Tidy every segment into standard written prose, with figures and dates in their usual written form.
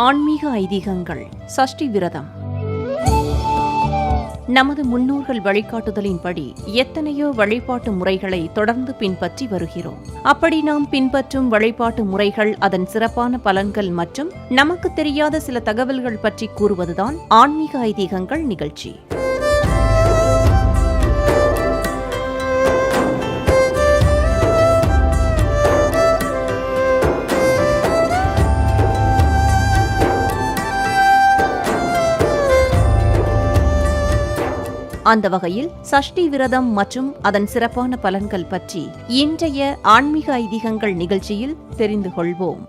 ஆன்மீக ஐதீகங்கள். சஷ்டி விரதம். நமது முன்னோர்கள் வழிகாட்டுதலின்படி எத்தனையோ வழிபாட்டு முறைகளை தொடர்ந்து பின்பற்றி வருகிறோம். அப்படி நாம் பின்பற்றும் வழிபாட்டு முறைகள், அதன் சிறப்பான பலன்கள் மற்றும் நமக்கு தெரியாத சில தகவல்கள் பற்றி கூறுவதுதான் ஆன்மீக ஐதீகங்கள் நிகழ்ச்சி. அந்த வகையில் சஷ்டி விரதம் மற்றும் அதன் சிறப்பான பலன்கள் பற்றி இன்றைய ஆன்மீக ஐதீகங்கள் நிகழ்ச்சியில் தெரிந்து கொள்வோம்.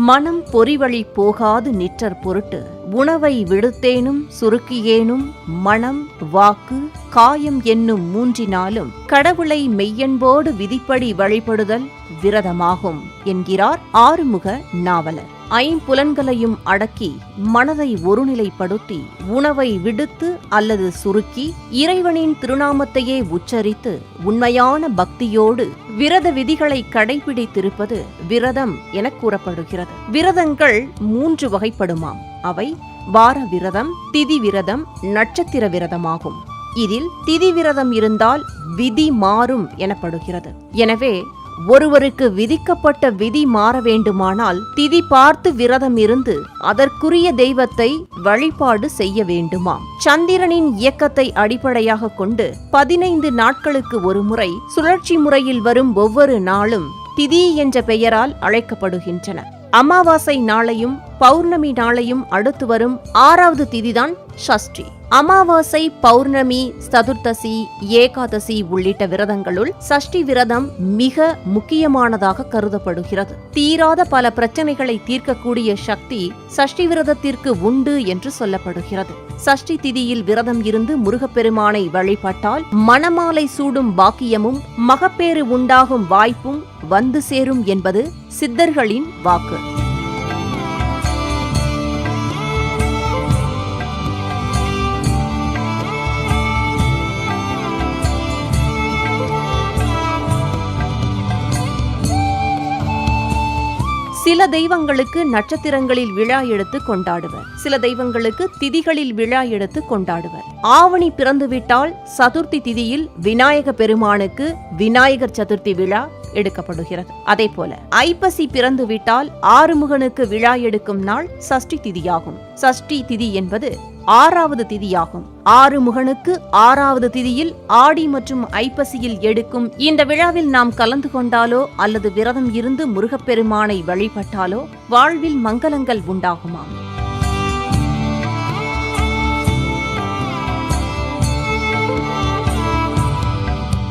மனம் பொறிவழி போகாது நிற்றற் பொருட்டு உணவை விடுத்தேனும் சுருக்கியேனும் மனம் வாக்கு காயம் என்னும் மூன்றினாலும் கடவுளை மெய்யன்போடு விதிப்படி வழிபடுதல் விரதமாகும் என்கிறார் ஆறுமுக நாவலர். ஐம்புலன்களையும் அடக்கி மனதை ஒருநிலைப்படுத்தி உணவை விடுத்து அல்லது சுருக்கி இறைவனின் திருநாமத்தையே உச்சரித்து உண்மையான பக்தியோடு விரத விதிகளை கடைபிடித்திருப்பது விரதம் என கூறப்படுகிறது. விரதங்கள் 3 வகைப்படுமாம். அவை வார விரதம், திதி விரதம், நட்சத்திர விரதமாகும். இதில் திதி விரதம் இருந்தால் விதி மாறும் எனப்படுகிறது. எனவே ஒருவருக்கு விதிக்கப்பட்ட விதி மாற வேண்டுமானால் திதி பார்த்து விரதம் இருந்து அதற்குரிய தெய்வத்தை வழிபாடு செய்ய வேண்டுமாம். சந்திரனின் இயக்கத்தை அடிப்படையாக கொண்டு 15 நாட்களுக்கு ஒரு முறை சுழற்சி முறையில் வரும் ஒவ்வொரு நாளும் திதி என்ற பெயரால் அழைக்கப்படுகின்றன. அமாவாசை நாளையும் பௌர்ணமி நாளையும் அடுத்து வரும் 6வது திதிதான் சஷ்டி. அமாவாசை, பௌர்ணமி, சதுர்த்தசி, ஏகாதசி உள்ளிட்ட விரதங்களுள் சஷ்டி விரதம் மிக முக்கியமானதாக கருதப்படுகிறது. தீராத பல பிரச்சனைகளை தீர்க்கக்கூடிய சக்தி சஷ்டி விரதத்திற்கு உண்டு என்று சொல்லப்படுகிறது. சஷ்டி திதியில் விரதம் இருந்து முருகப்பெருமானை வழிபட்டால் மணமாலை சூடும் பாக்கியமும் மகப்பேறு உண்டாகும் வாய்ப்பும் வந்து சேரும் என்பது சித்தர்களின் வாக்கு. சில தெய்வங்களுக்கு நட்சத்திரங்களில் விழா எடுத்து கொண்டாடுவர். சில தெய்வங்களுக்கு திதிகளில் விழா எடுத்து கொண்டாடுவர். ஆவணி பிறந்துவிட்டால் சதுர்த்தி திதியில் விநாயக பெருமானுக்கு விநாயகர் சதுர்த்தி விழா எடுக்கப்படுகிறது. அதே போல ஐப்பசி பிறந்துவிட்டால் ஆறுமுகனுக்கு விழா எடுக்கும் நாள் சஷ்டி திதியாகும். சஷ்டி திதி என்பது 6வது திதியாகும். ஆறுமுகனுக்கு 6வது திதியில் ஆடி மற்றும் ஐப்பசியில் எடுக்கும் இந்த விழாவில் நாம் கலந்து கொண்டாலோ அல்லது விரதம் இருந்து முருகப்பெருமானை வழிபட்டாலோ வாழ்வில் மங்களங்கள் உண்டாகுமாம்.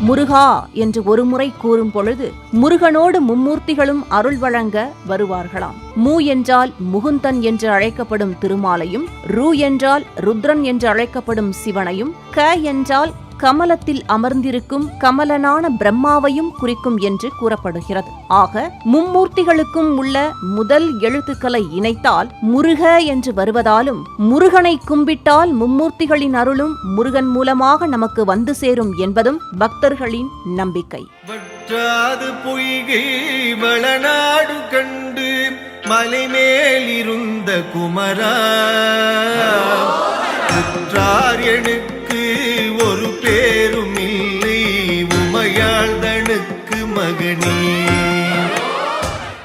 முருகா என்று ஒருமுறை கூறும் பொழுது முருகனோடு மும்மூர்த்திகளும் அருள் வழங்க வருவார்களாம். மூ என்றால் முகுந்தன் என்று அழைக்கப்படும் திருமாலையும், ரு என்றால் ருத்ரன் என்று அழைக்கப்படும் சிவனையும், க என்றால் கமலத்தில் அமர்ந்திருக்கும் கமலனான பிரம்மாவையும் குறிக்கும் என்று கூறப்படுகிறது. ஆக மும்மூர்த்திகளுக்கும் உள்ள முதல் எழுத்துக்களை இணைத்தால் முருக என்று வருவதாலும் முருகனை கும்பிட்டால் மும்மூர்த்திகளின் அருளும் முருகன் மூலமாக நமக்கு வந்து சேரும் என்பதும் பக்தர்களின் நம்பிக்கை. வற்றாது பொய்கை வளநாடு கண்டு மலைமேல் இருந்த குமரா ஒரு பேரும் இல்லை உமையாள்தனுக்கு மகனே.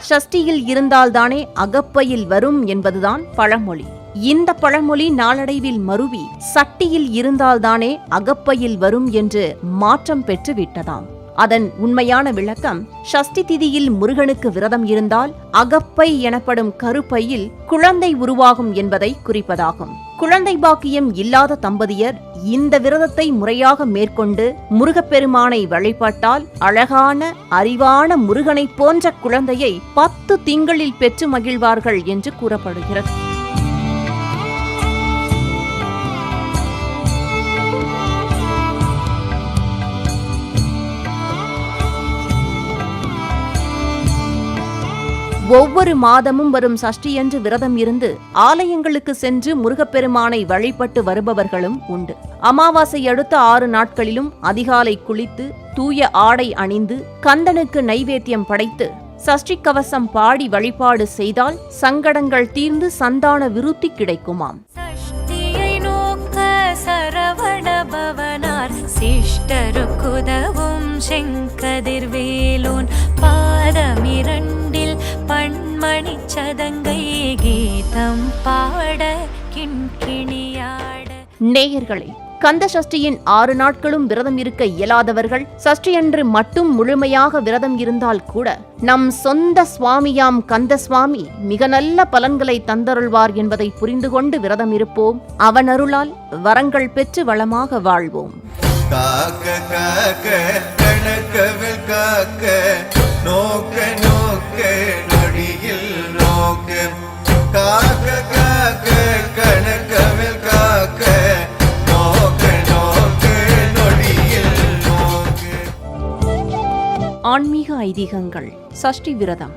சஷ்டியில் இருந்தால்தானே அகப்பையில் வரும் என்பதுதான் பழமொழி. இந்த பழமொழி நாளடைவில் மருவி சட்டியில் இருந்தால்தானே அகப்பையில் வரும் என்று மாற்றம் பெற்று விட்டதாம். அதன் உண்மையான விளக்கம், சஷ்டி திதியில் முருகனுக்கு விரதம் இருந்தால் அகப்பை எனப்படும் கருப்பையில் குழந்தை உருவாகும் என்பதை குறிப்பதாகும். குழந்தை பாக்கியம் இல்லாத தம்பதியர் இந்த விரதத்தை முறையாக மேற்கொண்டு முருகப்பெருமானை வழிபட்டால் அழகான அறிவான முருகனை போன்ற குழந்தையை 10 திங்களில் பெற்று மகிழ்வார்கள் என்று கூறப்படுகிறது. ஒவ்வொரு மாதமும் வரும் சஷ்டியன்று விரதம் இருந்து ஆலயங்களுக்கு சென்று முருகப்பெருமானை வழிபட்டு வருபவர்களும் உண்டு. அமாவாசை அடுத்த 6 நாட்களிலும் அதிகாலை குளித்து தூய ஆடை அணிந்து கந்தனுக்கு நைவேத்தியம் படைத்து சஷ்டி கவசம் பாடி வழிபாடு செய்தால் சங்கடங்கள் தீர்ந்து சந்தான விருத்தி கிடைக்குமாம். சரவணபவனார் சிஷ்டருக்குதவும் செங்கதிர்வேலோன் பாதமிரண்டில் பண்மணி சதங்கை கீதம் பாட கிண்கிணியாட. நேயர்களே, கந்த சஷ்டியின் 6 நாட்களும் விரதம் இருக்க இயலாதவர்கள் சஷ்டியன்று மட்டும் முழுமையாக விரதம் இருந்தால் கூட நம் சொந்த சுவாமியாம் கந்த சுவாமி மிக நல்ல பலன்களை தந்தருள்வார் என்பதை புரிந்து கொண்டு விரதம் இருப்போம். அவன் அருளால் வரங்கள் பெற்று வளமாக வாழ்வோம். காக்க காக்க கணக்கவில் காக்க நோக்க நோக்க நொடியில் நோக்க காக்க காக்க கணக்கவில் காக்க நோக்க நோக்க நொடியில் நோக்க. ஆன்மீக ஐதீகங்கள். சஷ்டி விரதம்.